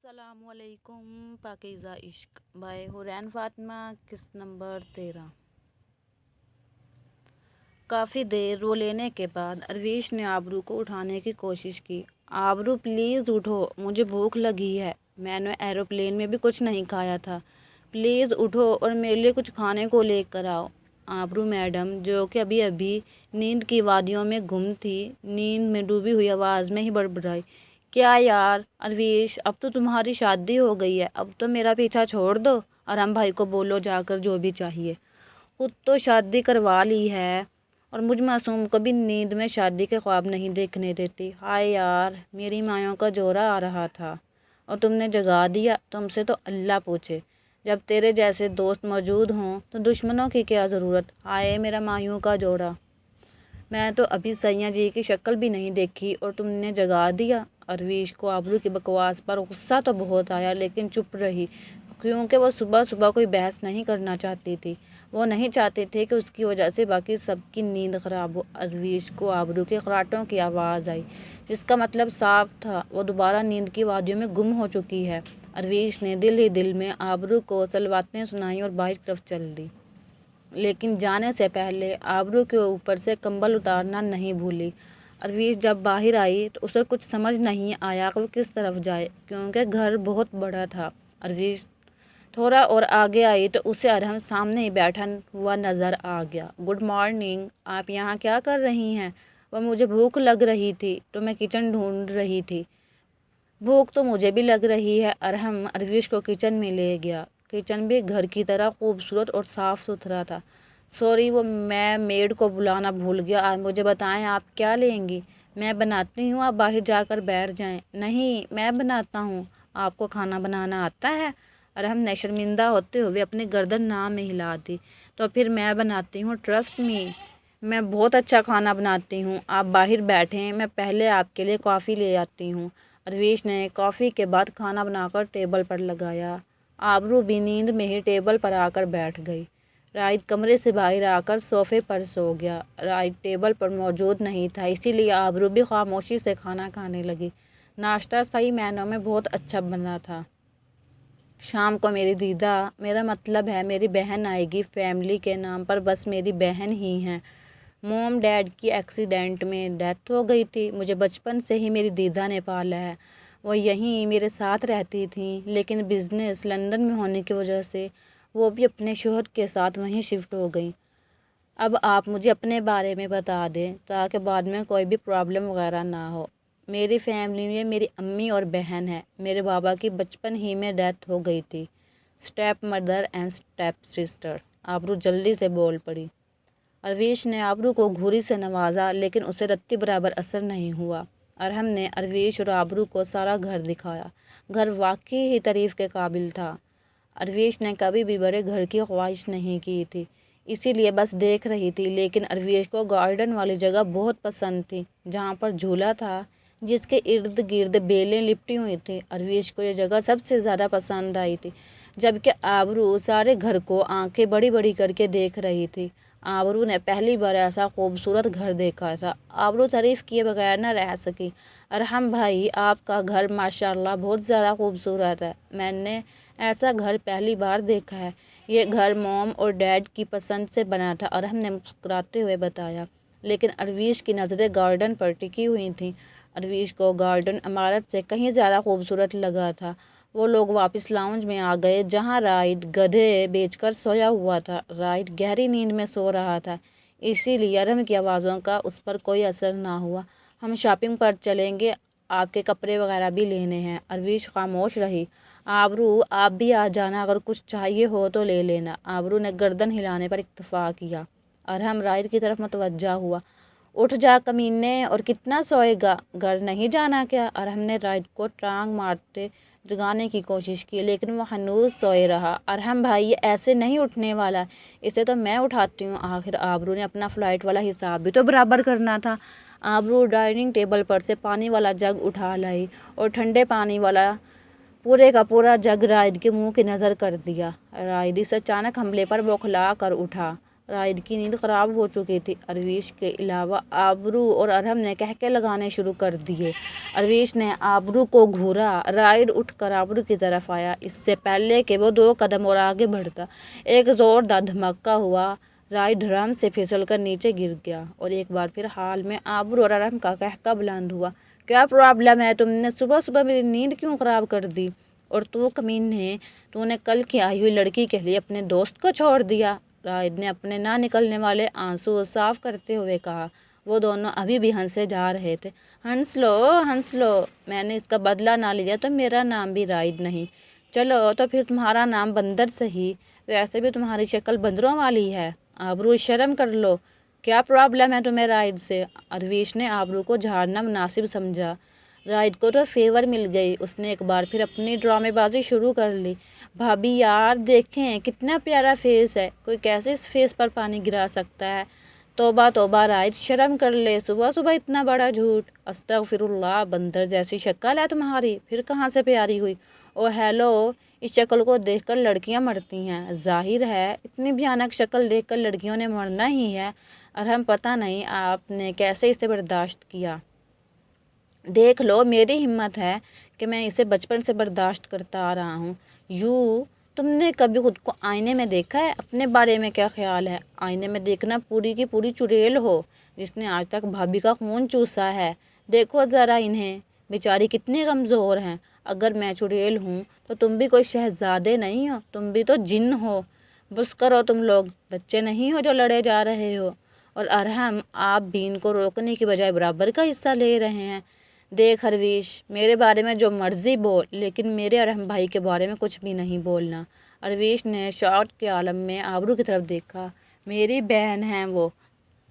السلام علیکم پاکیزہ عشق بائے حورین فاطمہ قسط نمبر 13۔ کافی دیر رو لینے کے بعد ارویش نے آبرو کو اٹھانے کی کوشش کی۔ آبرو پلیز اٹھو، مجھے بھوک لگی ہے، میں نے ایروپلین میں بھی کچھ نہیں کھایا تھا، پلیز اٹھو اور میرے لیے کچھ کھانے کو لے کر آؤ۔ آبرو میڈم، جو کہ ابھی ابھی نیند کی وادیوں میں گم تھی، نیند میں ڈوبی ہوئی آواز میں ہی بڑبڑائی، کیا یار ارویش، اب تو تمہاری شادی ہو گئی ہے، اب تو میرا پیچھا چھوڑ دو۔ ارحم بھائی کو بولو جا کر جو بھی چاہیے، خود تو شادی کروا لی ہے اور مجھ معصوم کو بھی نیند میں شادی کے خواب نہیں دیکھنے دیتی۔ ہائے یار، میری مایوں کا جورا آ رہا تھا اور تم نے جگا دیا، تم سے تو اللہ پوچھے، جب تیرے جیسے دوست موجود ہوں تو دشمنوں کی کیا ضرورت۔ ہائے میرا مایوں کا جوڑا، میں تو ابھی سیاں جی کی شکل بھی نہیں دیکھی اور تم نے جگا دیا۔ ارویش کو آبرو کی بکواس پر غصہ تو بہت آیا لیکن چپ رہی، کیونکہ وہ صبح صبح کوئی بحث نہیں کرنا چاہتی تھی۔ وہ نہیں چاہتے تھے کہ اس کی وجہ سے باقی سب کی نیند خراب ہو۔ ارویش کو آبرو کے خراٹوں کی آواز آئی، جس کا مطلب صاف تھا، وہ دوبارہ نیند کی وادیوں میں گم ہو چکی ہے۔ ارویش نے دل ہی دل میں آبرو کو صلواتیں سنائیں اور باہر کی طرف چل دی، لیکن جانے سے پہلے آبرو کے اوپر سے کمبل اتارنا نہیں بھولی۔ ارویش جب باہر آئی تو اسے کچھ سمجھ نہیں آیا کہ وہ کس طرف جائے، کیونکہ گھر بہت بڑا تھا۔ ارویش تھوڑا اور آگے آئی تو اسے ارحم سامنے ہی بیٹھا ہوا نظر آ گیا۔ گڈ مارننگ، آپ یہاں کیا کر رہی ہیں؟ وہ مجھے بھوک لگ رہی تھی تو میں کچن ڈھونڈ رہی تھی۔ بھوک تو مجھے بھی لگ رہی ہے۔ ارحم ارویش کو کچن میں لے گیا۔ کچن بھی گھر کی طرح خوبصورت اور صاف ستھرا تھا۔ سوری، وہ میں میڈ کو بلانا بھول گیا، مجھے بتائیں آپ کیا لیں گی؟ میں بناتی ہوں، آپ باہر جا کر بیٹھ جائیں۔ نہیں، میں بناتا ہوں، آپ کو کھانا بنانا آتا ہے؟ ارحم نے شرمندہ ہوتے ہوئے اپنی گردن نہ میں ہلا دی۔ تو پھر میں بناتی ہوں، ٹرسٹ می، میں بہت اچھا کھانا بناتی ہوں، آپ باہر بیٹھیں، میں پہلے آپ کے لیے کافی لے آتی ہوں۔ ارویش نے کافی کے بعد کھانا بنا کر ٹیبل پر لگایا۔ آبرو بھی نیند میں ہی ٹیبل پر آ کر بیٹھ گئی۔ رائد کمرے سے باہر آ کر صوفے پر سو گیا۔ رائد ٹیبل پر موجود نہیں تھا، اسی لیے آبرو بھی خاموشی سے کھانا کھانے لگی۔ ناشتہ صحیح معنوں میں بہت اچھا بنا تھا۔ شام کو میری دیدا، میرا مطلب ہے میری بہن آئے گی، فیملی کے نام پر بس میری بہن ہی ہیں۔ موم ڈیڈ کی ایکسیڈنٹ میں ڈیتھ ہو گئی تھی، مجھے بچپن سے ہی میری دیدا نے پالا ہے، وہ یہیں میرے ساتھ رہتی تھیں، لیکن بزنس لندن میں ہونے کی وجہ سے وہ بھی اپنے شوہر کے ساتھ وہیں شفٹ ہو گئیں۔ اب آپ مجھے اپنے بارے میں بتا دیں تاکہ بعد میں کوئی بھی پرابلم وغیرہ نہ ہو۔ میری فیملی میں میری امی اور بہن ہے، میرے بابا کی بچپن ہی میں ڈیتھ ہو گئی تھی۔ Step mother and step sister, آبرو جلدی سے بول پڑی۔ ارویش نے آبرو کو گھوری سے نوازا لیکن اسے رتی برابر اثر نہیں ہوا۔ ارحم نے ارویش اور آبرو کو سارا گھر دکھایا۔ گھر واقعی ہی تعریف کے قابل تھا۔ ارویش نے کبھی بھی بڑے گھر کی خواہش نہیں کی تھی، اسی لیے بس دیکھ رہی تھی، لیکن ارویش کو گارڈن والی جگہ بہت پسند تھی، جہاں پر جھولا تھا جس کے ارد گرد بیلیں لپٹی ہوئی تھیں۔ ارویش کو یہ جگہ سب سے زیادہ پسند آئی تھی، جبکہ آبرو سارے گھر کو آنکھیں بڑی بڑی کر کے دیکھ رہی تھی۔ آبرو نے پہلی بار ایسا خوبصورت گھر دیکھا تھا۔ آبرو تعریف کیے بغیر نہ رہ سکی۔ ارحم بھائی، آپ کا گھر ماشاءاللہ بہت زیادہ خوبصورت ہے، میں نے ایسا گھر پہلی بار دیکھا ہے، یہ گھر موم اور ڈیڈ کی پسند سے بنا تھا، ارحم نے مسکراتے ہوئے بتایا۔ لیکن ارویش کی نظریں گارڈن پر ٹکی ہوئی تھیں۔ ارویش کو گارڈن عمارت سے کہیں زیادہ خوبصورت لگا تھا۔ وہ لوگ واپس لاؤنج میں آ گئے جہاں رائد گدھے بیچ کر سویا ہوا تھا۔ رائد گہری نیند میں سو رہا تھا، اسی لیے ارحم کی آوازوں کا اس پر کوئی اثر نہ ہوا۔ ہم شاپنگ پر چلیں گے، آپ کے کپڑے وغیرہ بھی لینے ہیں۔ ارویش خاموش رہی۔ آبرو، آپ بھی آ جانا، اگر کچھ چاہیے ہو تو لے لینا۔ آبرو نے گردن ہلانے پر اکتفا کیا۔ ارحم رائد کی طرف متوجہ ہوا۔ اٹھ جا کمینے، اور کتنا سوئے گا، گھر نہیں جانا کیا؟ ارحم نے رائد کو ٹانگ مارتے جگانے کی کوشش کی لیکن وہ ہنوز سوئے رہا۔ ارحم بھائی، یہ ایسے نہیں اٹھنے والا، اسے تو میں اٹھاتی ہوں۔ آخر آبرو نے اپنا فلائٹ والا حساب بھی تو برابر کرنا تھا۔ آبرو ڈائننگ ٹیبل پر سے پانی والا جگ اٹھا لائی اور ٹھنڈے پانی والا پورے کا پورا جگ رائد کے منہ کی نظر کر دیا۔ رائد اس اچانک حملے پر بوکھلا کر اٹھا۔ رائد کی نیند خراب ہو چکی تھی۔ ارویش کے علاوہ آبرو اور ارہم نے کہکے لگانے شروع کر دیے۔ ارویش نے آبرو کو گھورا۔ رائد اٹھ کر آبرو کی طرف آیا۔ اس سے پہلے کہ وہ 2 قدم اور آگے بڑھتا، ایک زوردار دھماکہ ہوا۔ رائد دھڑام سے پھسل کر نیچے گر گیا اور ایک بار پھر حال میں آبرو اور ارہم کا کہکا بلند ہوا۔ کیا پرابلم ہے؟ تم نے صبح صبح میری نیند کیوں خراب کر دی؟ اور تو کمینے، تو نے کل کی آئی ہوئی لڑکی کے لیے اپنے دوست کو چھوڑ دیا؟ رائد نے اپنے نہ نکلنے والے آنسو صاف کرتے ہوئے کہا۔ وہ دونوں ابھی بھی ہنسے جا رہے تھے۔ ہنس لو، ہنس لو، میں نے اس کا بدلہ نہ لیا تو میرا نام بھی رائد نہیں۔ چلو تو پھر تمہارا نام بندر سہی، ویسے بھی تمہاری شکل بندروں والی ہے۔ آبرو، شرم کر لو۔ کیا پرابلم ہے تمہیں رائد سے؟ ارویش نے آبرو کو جھاڑنا مناسب سمجھا۔ رائد کو تو فیور مل گئی۔ اس نے ایک بار پھر اپنی ڈرامے بازی شروع کر لی۔ بھابھی یار دیکھیں کتنا پیارا فیس ہے، کوئی کیسے اس فیس پر پانی گرا سکتا ہے؟ توبہ توبہ رائد، شرم کر لے، صبح صبح اتنا بڑا جھوٹ۔ استغفر اللہ، بندر جیسی شکل ہے تمہاری، پھر کہاں سے پیاری ہوئی؟ او ہیلو، اس شکل کو دیکھ کر لڑکیاں مرتی ہیں۔ ظاہر ہے اتنی بھیانک شکل دیکھ کر لڑکیوں نے مرنا ہی ہے۔ ارہم، پتہ نہیں آپ نے کیسے اسے برداشت کیا۔ دیکھ لو، میری ہمت ہے کہ میں اسے بچپن سے برداشت کرتا آ رہا ہوں۔ یوں تم نے کبھی خود کو آئینے میں دیکھا ہے؟ اپنے بارے میں کیا خیال ہے؟ آئینے میں دیکھنا پوری کی پوری چڑیل ہو جس نے آج تک بھابھی کا خون چوسا ہے۔ دیکھو ذرا انہیں، بیچاری کتنی کمزور ہیں۔ اگر میں چڑیل ہوں تو تم بھی کوئی شہزادے نہیں ہو، تم بھی تو جن ہو۔ بس کرو، تم لوگ بچے نہیں ہو جو لڑے جا رہے ہو۔ اور ارہم، آپ بھی ان کو روکنے کی بجائے برابر کا حصہ لے رہے ہیں۔ دیکھ ارویش، میرے بارے میں جو مرضی بول، لیکن میرے ارہم بھائی کے بارے میں کچھ بھی نہیں بولنا۔ ارویش نے شوق کے عالم میں آبرو کی طرف دیکھا۔ میری بہن ہیں وہ،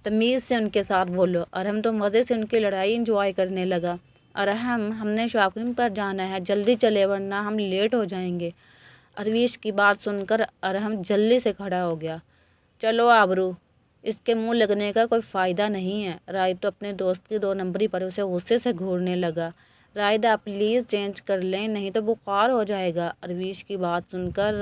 تمیز سے ان کے ساتھ بولو۔ ارہم تو مزے سے ان کی لڑائی انجوائے کرنے لگا۔ ارہم، ہم نے شاپنگ پر جانا ہے، جلدی چلے ورنہ ہم لیٹ ہو جائیں گے۔ ارویش کی بات سن کر ارہم جلدی سے کھڑا ہو گیا۔ چلو آبرو، اس کے منہ لگنے کا کوئی فائدہ نہیں ہے۔ رائد تو اپنے دوست کی 2 نمبری پر اسے غصے سے گھورنے لگا۔ رائد، آپ پلیز چینج کر لیں، نہیں تو بخار ہو جائے گا۔ ارویش کی بات سن کر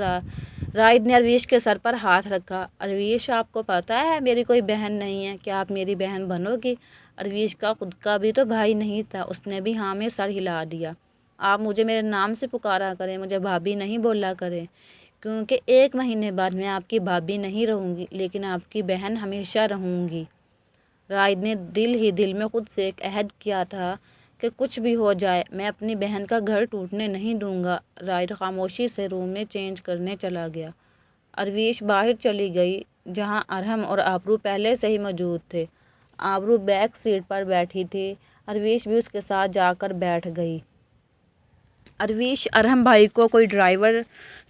رائد نے ارویش کے سر پر ہاتھ رکھا۔ ارویش، آپ کو پتہ ہے میری کوئی بہن نہیں ہے، کیا آپ میری بہن بنو گی؟ ارویش کا خود کا بھی تو بھائی نہیں تھا، اس نے بھی ہاں میں سر ہلا دیا۔ آپ مجھے میرے نام سے پکارا کریں، مجھے بھابھی نہیں بولا کریں، کیونکہ 1 مہینے بعد میں آپ کی بھابھی نہیں رہوں گی لیکن آپ کی بہن ہمیشہ رہوں گی۔ رائد نے دل ہی دل میں خود سے ایک عہد کیا تھا کہ کچھ بھی ہو جائے میں اپنی بہن کا گھر ٹوٹنے نہیں دوں گا۔ رائد خاموشی سے روم میں چینج کرنے چلا گیا۔ ارویش باہر چلی گئی جہاں ارہم اور آبرو پہلے سے ہی موجود تھے۔ آبرو بیک سیٹ پر بیٹھی تھی، ارویش بھی اس کے ساتھ جا کر بیٹھ گئی۔ ارویش، ارہم بھائی کو کوئی ڈرائیور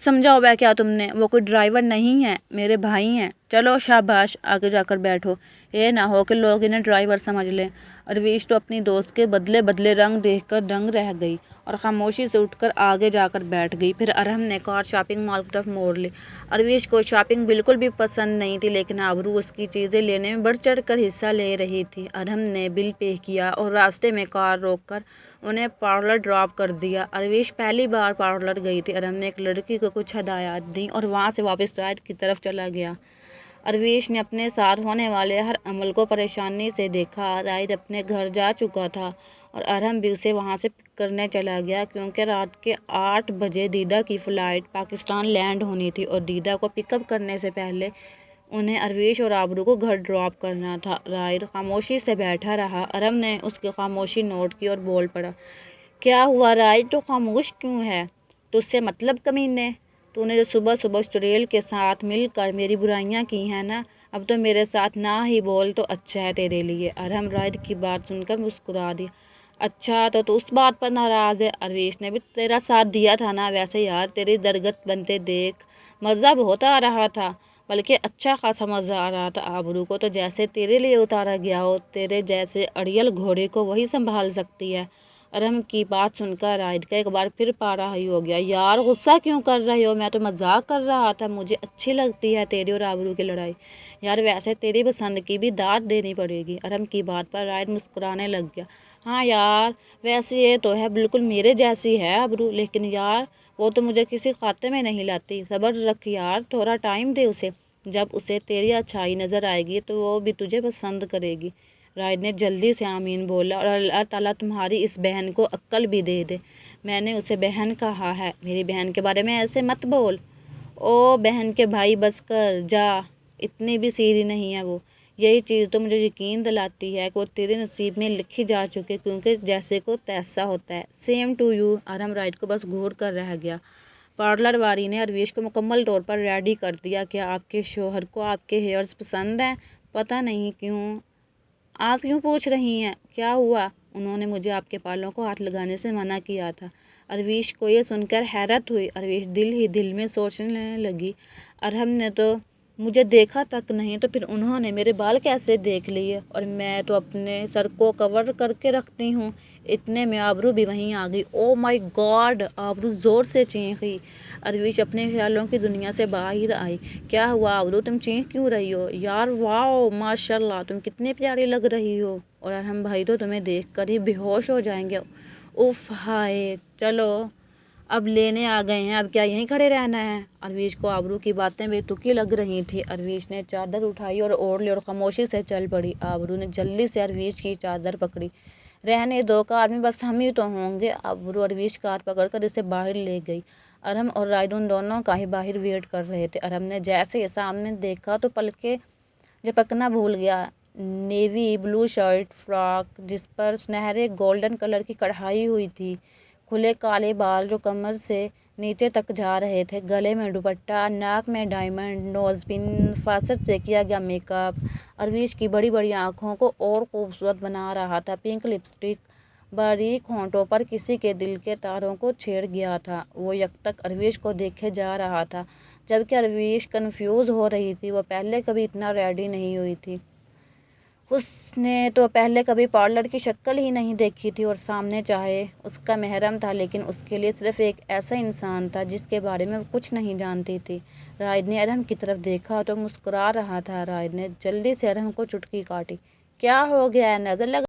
سمجھا ہوا ہے کیا تم نے؟ وہ کوئی ڈرائیور نہیں ہے، میرے بھائی ہیں۔ چلو شاباش، آگے جا کر بیٹھو، یہ نہ ہو کہ لوگ انہیں ڈرائیور سمجھ لیں۔ ارویش تو اپنی دوست کے بدلے بدلے رنگ دیکھ کر دنگ رہ گئی اور خاموشی سے اٹھ کر آگے جا کر بیٹھ گئی۔ پھر ارہم نے کار شاپنگ مال کی طرف موڑ لی۔ ارویش کو شاپنگ بالکل بھی پسند نہیں تھی، لیکن آبرو اس کی چیزیں لینے میں بڑھ چڑھ کر حصہ لے رہی تھی۔ ارہم نے بل پے کیا اور راستے میں کار روک کر انہیں پارلر ڈراپ کر دیا۔ ارویش پہلی بار پارلر گئی تھی۔ ارہم نے ایک لڑکی کو کچھ ہدایات دیں اور وہاں سے واپس رائد کی طرف چلا گیا۔ ارویش نے اپنے ساتھ ہونے والے ہر عمل کو پریشانی سے دیکھا۔ رائد اپنے گھر جا چکا تھا اور ارہم بھی اسے وہاں سے پک کرنے چلا گیا، کیونکہ رات کے 8 بجے دیدہ کی فلائٹ پاکستان لینڈ ہونی تھی اور دیدہ کو پک اپ کرنے سے پہلے انہیں ارویش اور آبرو کو گھر ڈراپ کرنا تھا۔ رائد خاموشی سے بیٹھا رہا۔ ارہم نے اس کی خاموشی نوٹ کی اور بول پڑا، کیا ہوا رائد، تو خاموش کیوں ہے؟ تجھ سے مطلب کمینے، تو نے جو صبح صبح اس چڑیل کے ساتھ مل کر میری برائیاں کی ہیں نا، اب تو میرے ساتھ نہ ہی بول تو اچھا ہے تیرے لیے۔ ارہم رائد کی بات سن کر مسکرا دیا۔ اچھا تو اس بات پر ناراض ہے؟ ارویش نے بھی تیرا ساتھ دیا تھا نا، ویسے یار تیری درگت بنتے دیکھ مزہ بہت آ رہا تھا، بلکہ اچھا خاصا مزہ آ رہا تھا۔ آبرو کو تو جیسے تیرے لیے اتارا گیا ہو، تیرے جیسے اڑیل گھوڑے کو وہی سنبھال سکتی ہے۔ ارہم کی بات سن کر رائد کا ایک بار پھر پارا ہی ہو گیا۔ یار غصہ کیوں کر رہے ہو؟ میں تو مذاق کر رہا تھا، مجھے اچھی لگتی ہے تیری اور آبرو کی لڑائی۔ یار ویسے تیری پسند کی بھی داد دینی پڑے گی۔ ارہم کی بات پر رائد مسکرانے لگ گیا۔ ہاں یار ویسے یہ تو ہے، بالکل میرے جیسی ہے آبرو، لیکن یار وہ تو مجھے کسی خاتے میں نہیں لاتی۔ صبر رکھ یار، تھوڑا ٹائم دے اسے۔ جب اسے تیری اچھائی نظر آئے گی تو وہ بھی تجھے پسند کرے گی۔ رائد نے جلدی سے آمین بولا، اور اللہ تعالیٰ تمہاری اس بہن کو عقل بھی دے دے۔ میں نے اسے بہن کہا ہے، میری بہن کے بارے میں ایسے مت بول۔ او بہن کے بھائی بس کر جا، اتنی بھی سیدھی نہیں ہے وہ۔ یہی چیز تو مجھے یقین دلاتی ہے کہ وہ تیرے نصیب میں لکھی جا چکے، کیونکہ جیسے کو تیسا ہوتا ہے۔ Same to you. Arham Raid کو بس گھور کر رہ گیا۔ پارلر والی نے ارویش کو مکمل طور پر ریڈی کر دیا۔ کیا آپ کے شوہر کو آپ کے ہیئرز پسند ہیں؟ پتہ نہیں کیوں آپ کیوں پوچھ رہی ہیں؟ کیا ہوا؟ انہوں نے مجھے آپ کے بالوں کو ہاتھ لگانے سے منع کیا تھا۔ ارویش کو یہ سن کر حیرت ہوئی۔ ارویش دل ہی دل میں سوچنے لگی، ارہم نے تو مجھے دیکھا تک نہیں، تو پھر انہوں نے میرے بال کیسے دیکھ لیے؟ اور میں تو اپنے سر کو کور کر کے رکھتی ہوں۔ اتنے میں آبرو بھی وہیں آ گئی۔ او مائی گاڈ! آبرو زور سے چیخی۔ ارویش اپنے خیالوں کی دنیا سے باہر آئی۔ کیا ہوا آبرو، تم چیخ کیوں رہی ہو؟ یار واو، ماشاء اللہ، تم کتنی پیاری لگ رہی ہو، اور ارہم بھائی تو تمہیں دیکھ کر ہی بے ہوش ہو جائیں گے۔ اف ہائے، چلو اب لینے آ گئے ہیں، اب کیا یہیں کھڑے رہنا ہے؟ ارویش کو آبرو کی باتیں بے تکی لگ رہی تھیں۔ ارویش نے چادر اٹھائی اور اوڑھ لی اور خاموشی سے چل پڑی۔ آبرو نے جلدی سے ارویش کی چادر پکڑی۔ رہنے دو، کار میں بس ہم ہی تو ہوں گے۔ آبرو ارویش کار پکڑ کر اسے باہر لے گئی۔ ارہم اور رائد ان دونوں کا ہی باہر ویٹ کر رہے تھے۔ ارہم نے جیسے ہی سامنے دیکھا تو پلکیں جھپکنا بھول گیا۔ نیوی بلو شرٹ فراک جس پر سنہرے گولڈن کلر کی کڑھائی ہوئی تھی، کھلے کالے بال جو کمر سے نیچے تک جا رہے تھے، گلے میں دوپٹہ، ناک میں ڈائمنڈ، نوز پن، فاست سے کیا گیا میک اپ ارویش کی بڑی بڑی آنکھوں کو اور خوبصورت بنا رہا تھا۔ پنک لپسٹک باریک ہونٹوں پر کسی کے دل کے تاروں کو چھیڑ گیا تھا۔ وہ یکٹک ارویش کو دیکھے جا رہا تھا، جبکہ ارویش کنفیوز ہو رہی تھی۔ وہ پہلے کبھی اتنا ریڈی نہیں ہوئی تھی۔ اس نے تو پہلے کبھی پارلر کی شکل ہی نہیں دیکھی تھی، اور سامنے چاہے اس کا محرم تھا، لیکن اس کے لیے صرف ایک ایسا انسان تھا جس کے بارے میں وہ کچھ نہیں جانتی تھی۔ رائد نے ارہم کی طرف دیکھا تو مسکرا رہا تھا۔ رائد نے جلدی سے ارہم کو چٹکی کاٹی۔ کیا ہو گیا ہے؟ نظر لگ